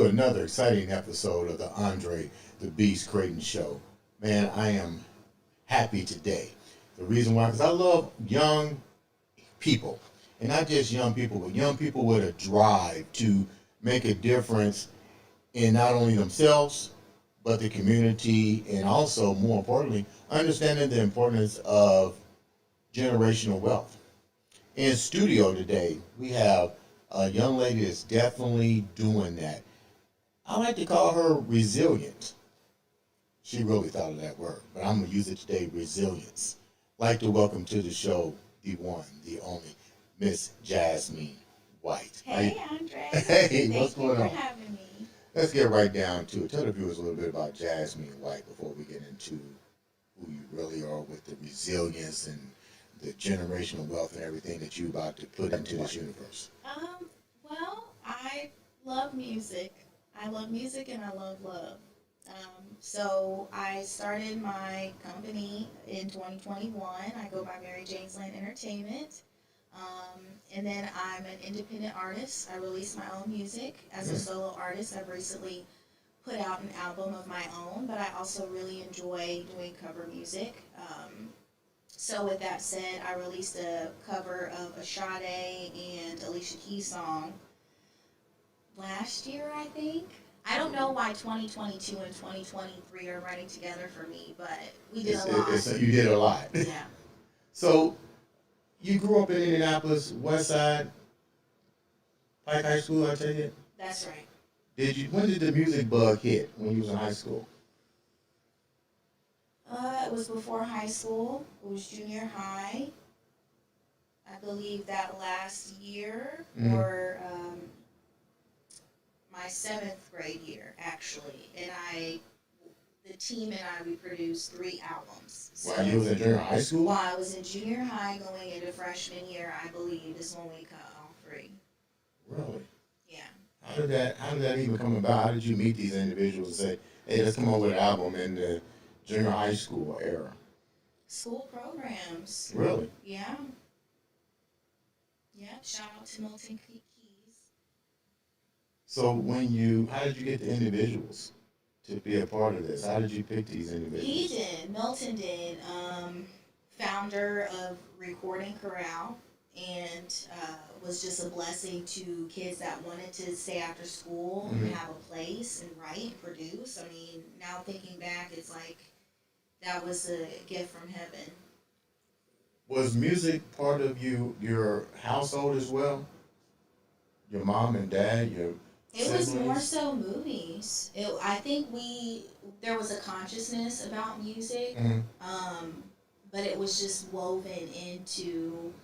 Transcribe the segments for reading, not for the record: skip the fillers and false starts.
Another exciting episode of the Andre the Beast Creighton Show. Man, I am happy today. The reason why, because I love young people, and not just young people, but young people with a drive to make a difference in not only themselves, but the community, and also, more importantly, understanding the importance of generational wealth. In studio today, we have a young lady that's definitely doing that. I like to call her resilient. She really thought of that word, but I'm going to use it today, resilience. Like to welcome to the show the one, the only, Miss Jasmine White. Hey, Andre. Hey, what's Thank you going for on? having me. Let's get right down to it. Tell the viewers a little bit about Jasmine White before we get into who you really are with the resilience and the generational wealth and everything that you're about to put into this universe. Well, I love music. I love music and I love love. So I started my company in 2021. I go by Mary Jane's Land Entertainment. And then I'm an independent artist. I release my own music as a solo artist. I've recently put out an album of my own, but I also really enjoy doing cover music. So with that said, I released a cover of a Sade and Alicia Keys song last year, I think. I don't know why 2022 and 2023 are running together for me, but we did a lot. You did a lot. Yeah, So you grew up in Indianapolis, West Side, Pike High School, I take it? that's right. Did you? When did the music bug hit? When you was in high school? It was before high school. It was junior high. I believe that last year, or my seventh grade year, actually. And the team and I, we produced 3 albums. So While you was in junior high school? while I was in junior high going into freshman year, I believe, is when we cut all 3. Really? Yeah. How did that even come about? How did you meet these individuals and say, hey, let's come up with an album in the junior high school era? School programs. Really? Yeah. Yeah. Shout out to Milton Keys. So how did you get the individuals to be a part of this? How did you pick these individuals? He did. Milton did. Founder of Recording Corral, and was just a blessing to kids that wanted to stay after school and have a place and write and produce. I mean, now thinking back, it's like that was a gift from heaven. Was music part of your household as well? Your mom and dad, your It was siblings? more so movies. I think there was a consciousness about music, but it was just woven into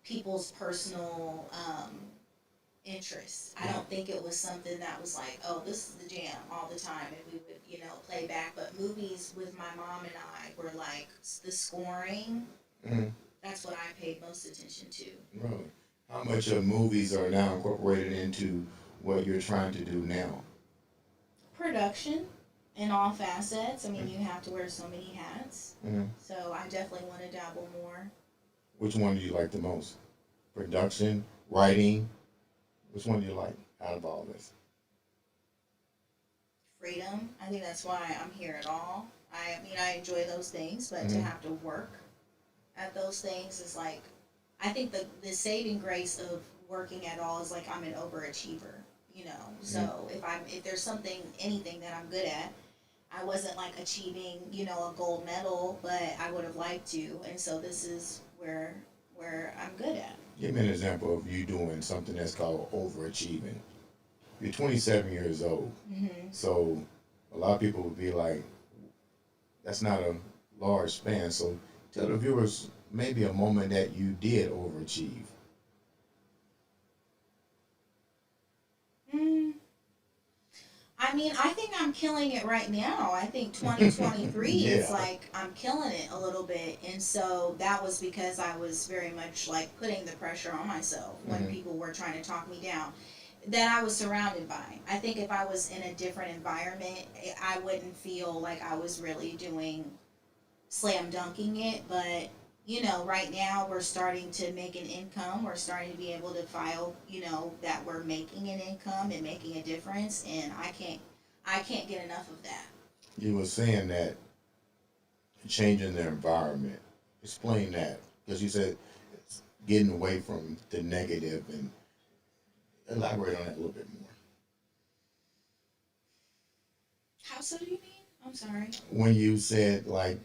people's personal interests. I don't think it was something that was like, oh, this is the jam all the time, and we would, play back. But movies with my mom and I were like the scoring. That's what I paid most attention to. Really? How much of movies are now incorporated into what you're trying to do now? Production in all facets. I mean, you have to wear so many hats. So I definitely want to dabble more. Which one do you like the most? Production, writing? Which one do you like out of all this? Freedom. I think that's why I'm here at all. I mean, I enjoy those things, but to have to work at those things is like, I think the saving grace of working at all is like I'm an overachiever, So if there's anything that I'm good at, I wasn't like achieving, a gold medal, but I would have liked to, and so this is where I'm good at. Give me an example of you doing something that's called overachieving. You're 27 years old, so a lot of people would be like, that's not a large span. So tell the viewers maybe a moment that you did overachieve. I mean, I think I'm killing it right now. I think 2023 is like I'm killing it a little bit. And so that was because I was very much like putting the pressure on myself when people were trying to talk me down that I was surrounded by. I think if I was in a different environment, I wouldn't feel like I was really doing slam dunking it. But right now we're starting to make an income. We're starting to be able to file, that we're making an income and making a difference. And I can't get enough of that. You were saying that changing the environment. Explain that because you said it's getting away from the negative and elaborate on that a little bit more. How so do you mean? I'm sorry. When you said like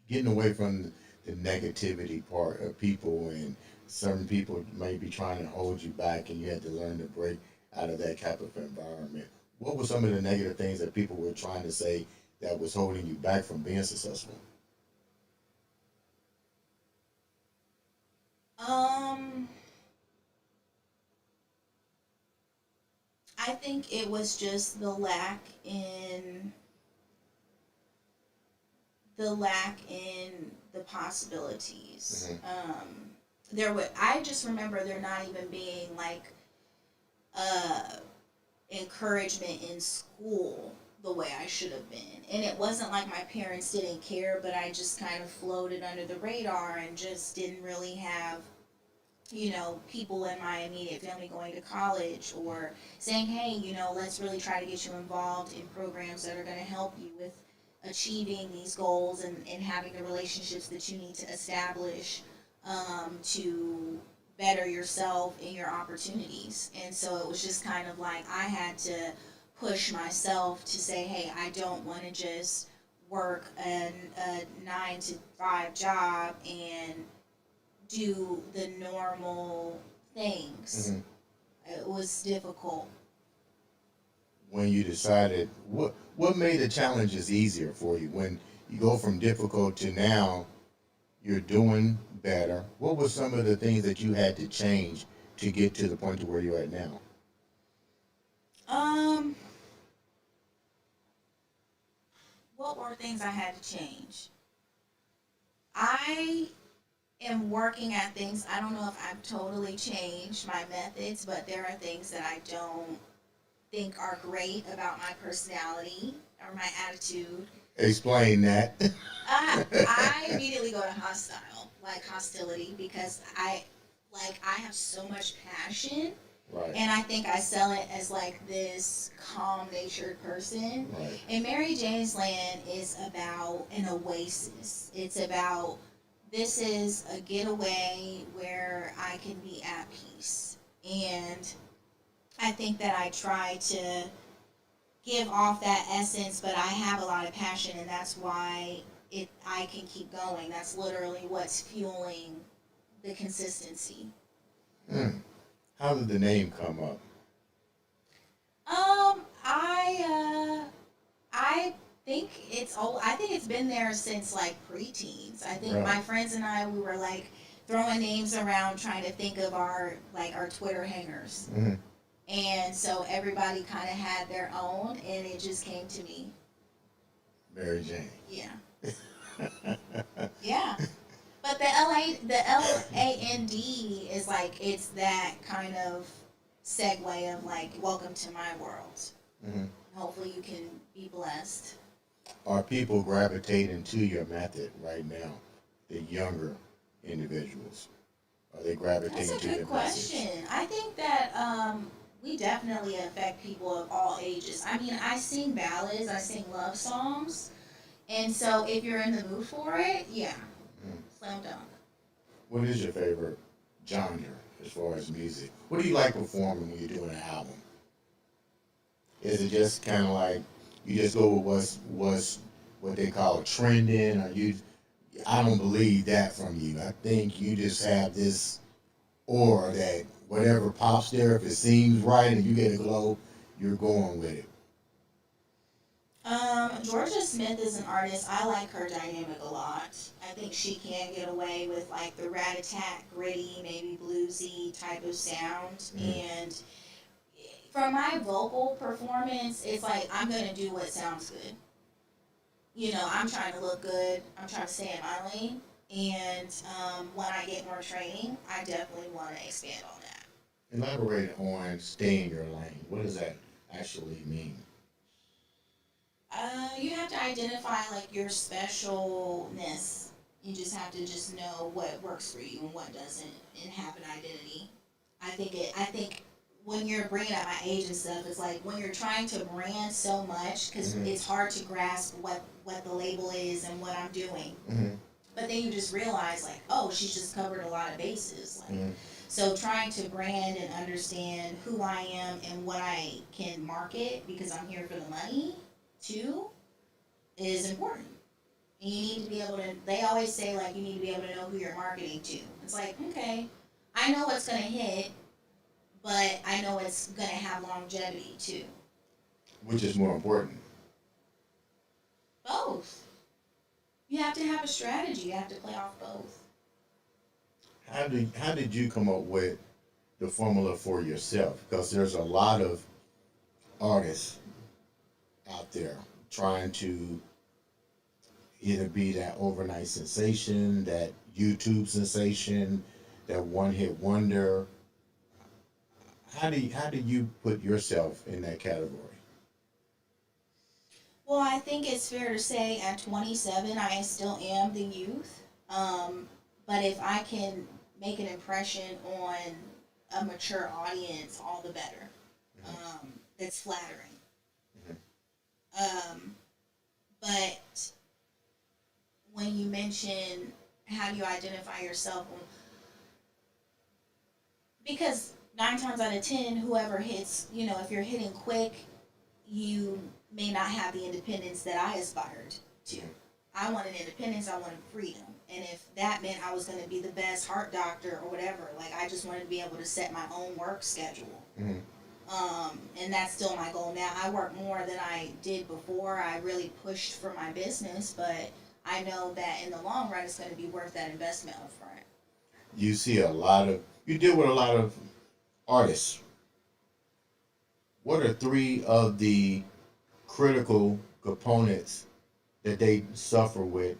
getting away from the negativity part of people and certain people may be trying to hold you back and you had to learn to break out of that type of environment. What were some of the negative things that people were trying to say that was holding you back from being successful? Um, I think it was just the lack in the possibilities. Hmm. I just remember there not even being like uh encouragement in school the way I should have been. And it wasn't like my parents didn't care, but I just kind of floated under the radar and just didn't really have, people in my immediate family going to college or saying, hey, let's really try to get you involved in programs that are going to help you with achieving these goals and having the relationships that you need to establish to better yourself and your opportunities. And so it was just kind of like I had to push myself to say, hey, I don't want to just work a 9 to 5 job and do the normal things. Hmm. It was difficult. When you decided what made the challenges easier for you when you go from difficult to now you're doing better. What were some of the things that you had to change to get to the point to where you're at now? Um, what were things I had to change? I am working at things. I don't know if I've totally changed my methods, but there are things that I don't think are great about my personality or my attitude. Explain that. I immediately go to hostile, like hostility, because I have so much passion, Right, and I think I sell it as like this calm natured person. right. And Mary Jane's Land is about an oasis. It's about this is a getaway where I can be at peace. And I think that I try to give off that essence, but I have a lot of passion, and that's why I can keep going. That's literally what's fueling the consistency. Hmm. How did the name come up? I think it's old. I think it's been there since like preteens. I think Right. my friends and I we were like throwing names around trying to think of our Twitter hangers. Hmm. And so everybody kind of had their own, and it just came to me. Mary Jane. Yeah, yeah. But the LAND is like it's that kind of segue of like welcome to my world. Hmm. Hopefully you can be blessed. Are people gravitating to your method right now? The younger individuals. Are they That's gravitating a to good your question. message? I think that we definitely affect people of all ages. I mean, I sing ballads, I sing love songs, and so if you're in the mood for it, yeah, Mm. slam dunk. What is your favorite genre as far as music? What do you like performing when you're doing an album? Is it just kind of like you just go with what's what they call trending, or you? I don't believe that from you. I think you just have this aura that whatever pops there, if it seems right and you get a glow, you're going with it. Georgia Smith is an artist. I like her dynamic a lot. I think she can get away with like the rat a tat, gritty, maybe bluesy type of sound. Mm. And for my vocal performance, it's like I'm gonna do what sounds good. I'm trying to look good. I'm trying to stay in my lane. And when I get more training, I definitely want to expand on that. Elaborate on stay in your lane. What does that actually mean? You have to identify like your specialness. You just have to just know what works for you and what doesn't, and have an identity. I think when you're bringing up my age and stuff, it's like when you're trying to brand so much, because Mm-hmm. it's hard to grasp what the label is and what I'm doing. Mm-hmm. But then you just realize, like, oh, she's just covered a lot of bases. Like, Mm-hmm. so trying to brand and understand who I am and what I can market, because I'm here for the money too, is important. And you need to be able to. They always say, like, you need to be able to know who you're marketing to. It's like, okay, I know what's gonna hit, but I know it's gonna have longevity too. Which is more important? Both. You have to have a strategy. You have to play off both. How did you come up with the formula for yourself? Because there's a lot of artists out there trying to either be that overnight sensation, that YouTube sensation, that one hit wonder. How do you put yourself in that category? Well, I think it's fair to say at 27, I still am the youth. But if I can make an impression on a mature audience, all the better. That's flattering. Mhm. Um, but when you mention how do you identify yourself, because 9 times out of 10, whoever hits, if you're hitting quick, you may not have the independence that I aspired to. I wanted independence, I wanted freedom. And if that meant I was going to be the best heart doctor or whatever, like, I just wanted to be able to set my own work schedule. Mhm. And that's still my goal now. I work more than I did before. I really pushed for my business, but I know that in the long run, it's going to be worth that investment up front. You deal with a lot of artists. What are three of the critical components that they suffer with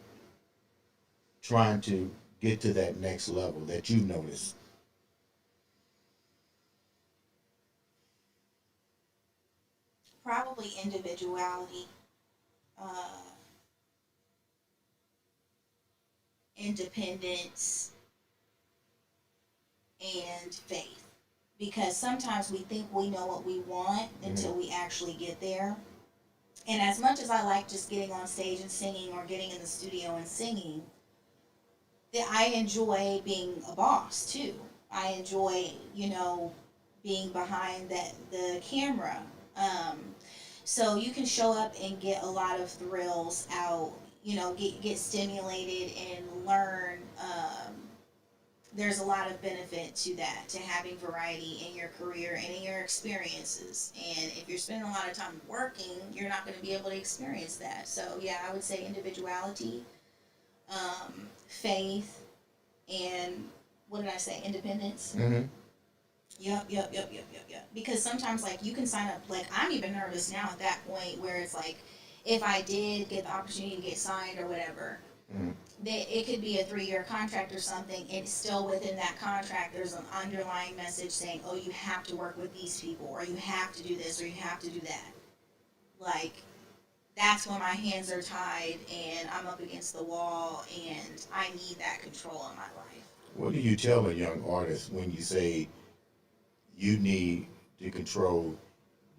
trying to get to that next level that you've noticed? Probably individuality, uh, independence, and faith. Because sometimes we think we know what we want until we actually get there. And as much as I like just getting on stage and singing, or getting in the studio and singing, that I enjoy being a boss too. I enjoy, being behind the camera. Um, so you can show up and get a lot of thrills out, get stimulated and learn. There's a lot of benefit to that, to having variety in your career and in your experiences. And if you're spending a lot of time working, you're not going to be able to experience that. So yeah, I would say individuality, faith, and what did I say? Independence. Mm-hmm. Yep. Because sometimes, like, you can sign up. Like, I'm even nervous now at that point where it's like, if I did get the opportunity to get signed or whatever, Mm-hmm. that it could be a 3-year contract or something, and still within that contract, there's an underlying message saying, "Oh, you have to work with these people, or you have to do this, or you have to do that." Like, that's when my hands are tied and I'm up against the wall, and I need that control in my life. What do you tell a young artist when you say you need to control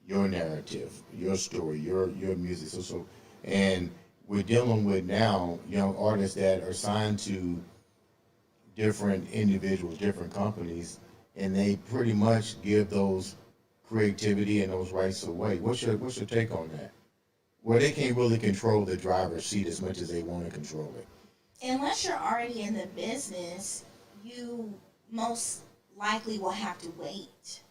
your narrative, your story, your music? And we're dealing with now young artists that are signed to different individuals, different companies, and they pretty much give those creativity and those rights away. What's your take on that? Where they can't really control the driver's seat as much as they want to control it. Unless you're already in the business, you most likely will have to wait.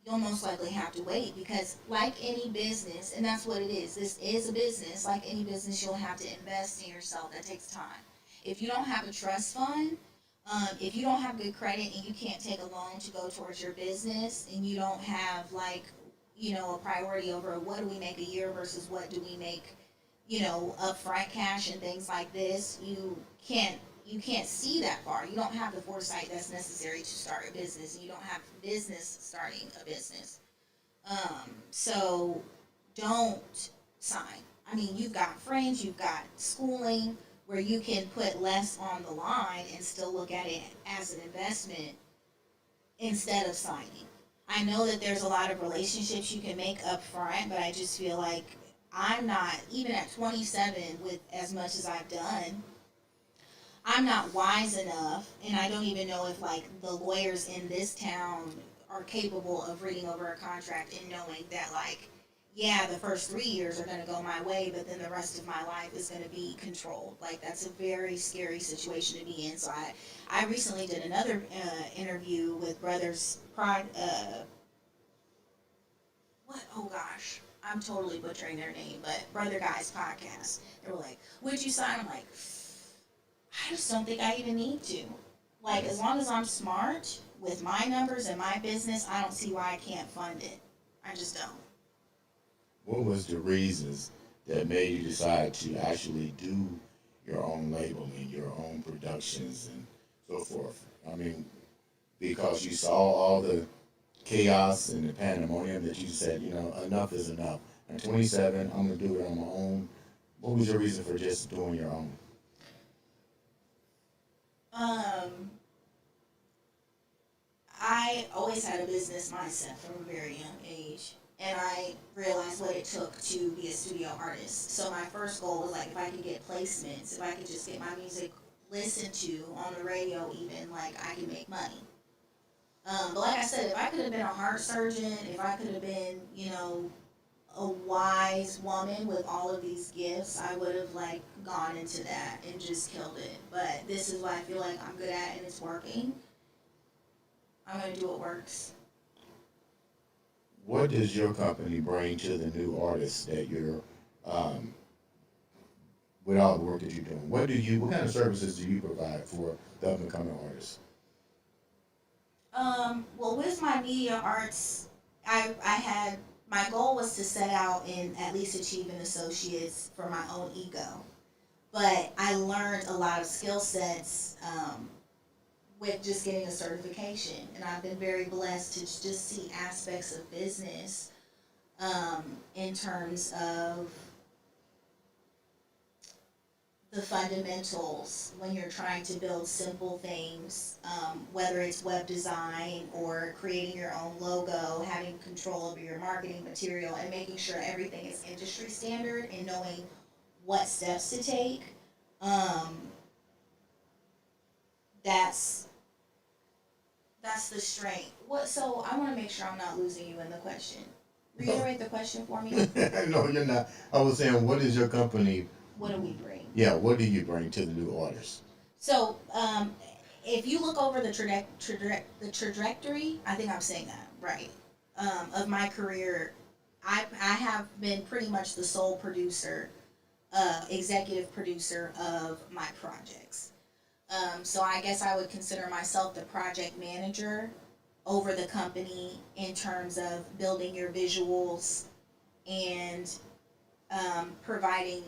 You'll most likely have to wait, because, like any business, and that's what it is, this is a business. Like any business, you'll have to invest in yourself. That takes time. If you don't have a trust fund, if you don't have good credit and you can't take a loan to go towards your business, and you don't have, like, a priority over what do we make a year versus what do we make, upfront cash and things like this, you can't see that far. You don't have the foresight that's necessary to start a business. You don't have business starting a business. So don't sign. I mean, you've got friends, you've got schooling, where you can put less on the line and still look at it as an investment instead of signing. I know that there's a lot of relationships you can make up front, but I just feel like I'm not, even at 27, with as much as I've done, I'm not wise enough, and I don't even know if like the lawyers in this town are capable of reading over a contract and knowing that like, yeah, the first 3 years are going to go my way, but then the rest of my life is going to be controlled. Like that's a very scary situation to be in. So I recently did another interview with Brothers Pride. What? Oh gosh, I'm totally butchering their name, but Brother Guys podcast. They were like, "Would you sign?" I'm like, I just don't think I even need to. Like, as long as I'm smart with my numbers and my business, I don't see why I can't fund it. I just don't. What was the reasons that made you decide to actually do your own labeling, your own productions, and so forth? I mean, because you saw all the chaos and the pandemonium that you said, enough is enough. I'm 27, I'm going to do it on my own. What was your reason for just doing your own? I always had a business mindset from a very young age, and I realized what it took to be a studio artist. So my first goal was like, if I could get placements, if I could just get my music listened to on the radio, even like I could make money. But like I said, if I could have been a heart surgeon, if I could have been, a wise woman with all of these gifts, I would have like gone into that and just killed it. But this is what I feel like I'm good at and it's working. I'm gonna do what works. What does your company bring to the new artists that you're, with all the work that you're doing? What kind of services do you provide for the up and coming artists? Well, with my media arts, I had my goal was to set out and at least achieve an associate's for my own ego. But I learned a lot of skill sets with just getting a certification, and I've been very blessed to just see aspects of business in terms of the fundamentals when you're trying to build simple things, whether it's web design or creating your own logo, having control over your marketing material, and making sure everything is industry standard and knowing what steps to take. Um, that's the strength. What? So I want to make sure I'm not losing you in the question. Reiterate the question for me. No, you're not. I was saying, what is your company? What do we bring? Yeah, what do you bring to the new artists? So, if you look over the trajectory, I think I'm saying that right, of my career, I have been pretty much the sole producer, executive producer of my projects. So I guess I would consider myself the project manager over the company in terms of building your visuals and providing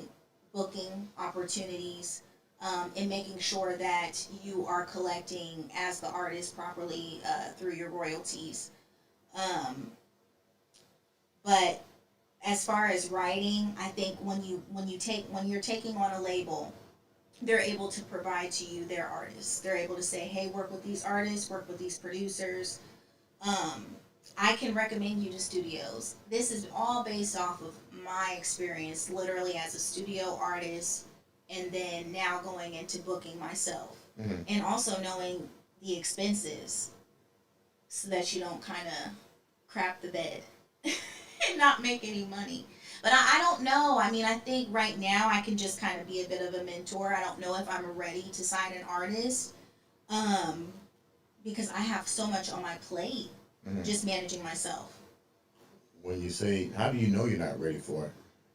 booking opportunities, and making sure that you are collecting as the artist properly through your royalties. Um, but as far as writing, I think when you're taking on a label, they're able to provide to you their artists. They're able to say, hey, work with these artists, work with these producers. Um, I can recommend you to studios. This is all based off of my experience, literally as a studio artist, and then now going into booking myself. Mm-hmm. And also knowing the expenses so that you don't kind of crap the bed and not make any money. But I don't know. I mean, I think right now I can just kind of be a bit of a mentor. I don't know if I'm ready to sign an artist, because I have so much on my plate, just managing myself. When you say, how do you know you're not ready for an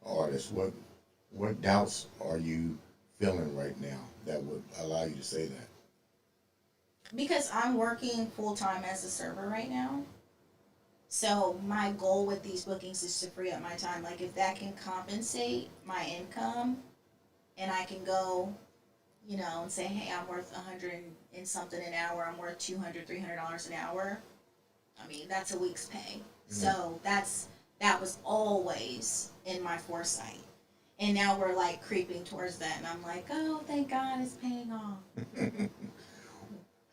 artist? What doubts are you feeling right now that would allow you to say that? Because I'm working full time as a server right now. So my goal with these bookings is to free up my time. Like if that can compensate my income and I can go, and say, hey, I'm worth 100 and something an hour, I'm worth $200, $300 an hour. I mean, that's a week's pay. So that was always in my foresight. And now we're like creeping towards that, and I'm like, oh, thank God it's paying off.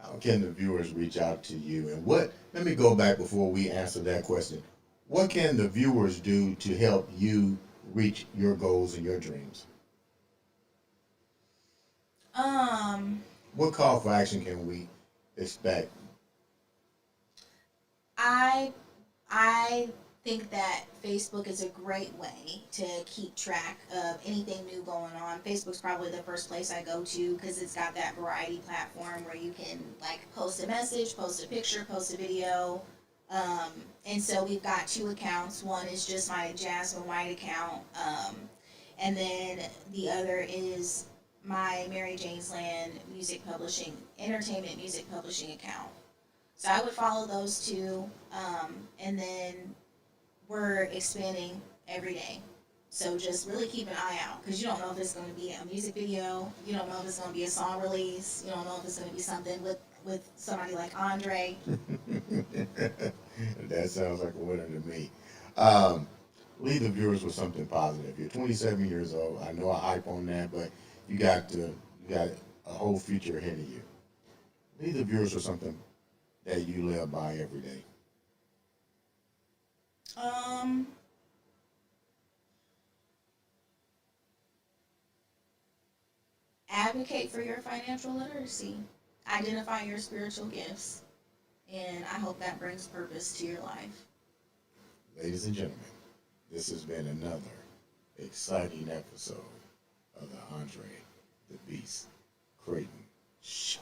How can the viewers reach out to you? And what, let me go back before we answer that question. What can the viewers do to help you reach your goals and your dreams? Um, What call for action can we expect? I I think that Facebook is a great way to keep track of anything new going on. Facebook's probably the first place I go to because it's got that variety platform where you can like post a message, post a picture, post a video. Um, and so we've got two accounts. One is just my Jasmine White account, and then the other is my Mary Jane's Land music publishing, entertainment music publishing account. So I would follow those two, and then we're expanding every day. So just really keep an eye out because you don't know if it's going to be a music video, you don't know if it's going to be a song release, you don't know if it's going to be something with somebody like Andre. That sounds like a winner to me. Um, Leave the viewers with something positive. You're 27 years old. I know I hype on that, but you got a whole future ahead of you. Leave the viewers with something that you live by every day. Um, Advocate for your financial literacy. Identify your spiritual gifts, and I hope that brings purpose to your life. Ladies and gentlemen, this has been another exciting episode of the Andre the Beast Creighton Show.